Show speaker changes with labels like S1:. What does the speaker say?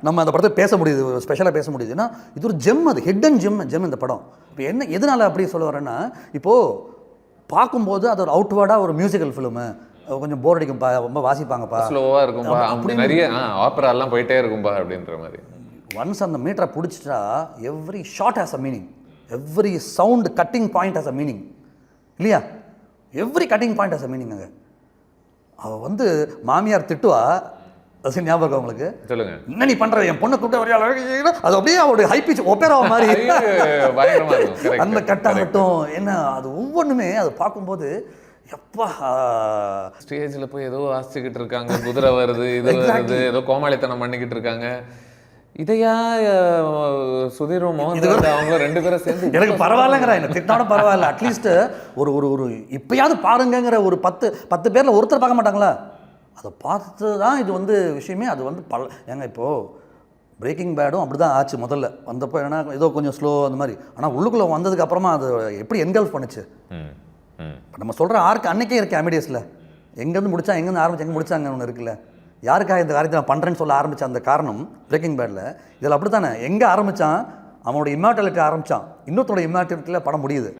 S1: நம்ம அந்த படத்தை பேச முடியுது, ஸ்பெஷலாக பேச முடியுது. ஏன்னா இது ஒரு ஜெம், அது ஹிட் அண்ட் ஜெம் இந்த படம். இப்போ என்ன எதனால் அப்படி சொல்ல வரேன்னா, இப்போது பார்க்கும்போது அது ஒரு அவுட்வேர்டாக ஒரு மியூசிக்கல் ஃபிலிமு, கொஞ்சம் போர் அடிக்கும்பா, ரொம்ப வாசிப்பாங்கப்பா,
S2: ஸ்லோவாக இருக்கும்பா, அப்படி நிறைய ஆப்பராலாம் போயிட்டே இருக்கும்பா அப்படின்ற மாதிரி.
S1: ஒன்ஸ் அந்த மீட்டரை பிடிச்சிட்டா every shot has a meaning, every sound cutting point has a meaning இல்லையா? Every cutting point has a meaning. அங்கே அவள் வந்து மாமியார் திட்டுவா, அது ஞாபகம் இருக்கா உங்களுக்கு?
S2: சொல்லுங்க.
S1: என்ன நீ பண்ற, என் பொண்ணை கூட்ட வரையா, அது அப்படியே அவருடைய ஹை பிச் ஒப்பேரா மாதிரி அந்த கட்டாகட்டும் என்ன, அது ஒவ்வொன்றுமே அது பார்க்கும்போது எப்பா.
S2: ஸ்டேஜில் போய் ஏதோ வாசிச்சுக்கிட்டு இருக்காங்க, குதிரை வருது, இது வருது, ஏதோ கோமாளித்தனம் பண்ணிக்கிட்டு இருக்காங்க. இதையா சுதீரும் அவங்க 2 பேரும் சேர்ந்து
S1: எனக்கு பரவாயில்லங்கிறா, என்ன திட்டாலும் பரவாயில்ல, அட்லீஸ்ட் ஒரு ஒரு ஒரு இப்பயாவது பாருங்கிற ஒரு 10 பேரில் ஒருத்தர் பார்க்க மாட்டாங்களா? அதை பார்த்து தான் இது வந்து விஷயமே. அது வந்து ஏங்க இப்போது பிரேக்கிங் பேடும் அப்படி தான் ஆச்சு. முதல்ல வந்தப்போ ஏன்னா ஏதோ கொஞ்சம் ஸ்லோ அந்த மாதிரி, ஆனால் உள்ளுக்குள்ளே வந்ததுக்கு அப்புறமா அது எப்படி என்கல்ஃப் பண்ணுச்சு. இப்போ நம்ம சொல்கிற ஆர்க்கு அன்னைக்கே இருக்குது அமிடியஸில், எங்கேருந்து முடிச்சா எங்கேருந்து ஆரம்பிச்சு எங்கே முடிச்சாங்க ஒன்று இருக்குல்ல. யாருக்காக இந்த காரியத்தை நான் பண்ணுறேன்னு சொல்ல ஆரம்பித்த அந்த காரணம் பிரேக்கிங் பேடில். இதில் அப்படி தானே, எங்கே ஆரம்பித்தான், அவனோட இம்மார்டாலிட்டி ஆரம்பித்தான், இன்னொருத்தோட இம்மார்டாலிட்டியில் படம் முடியுது.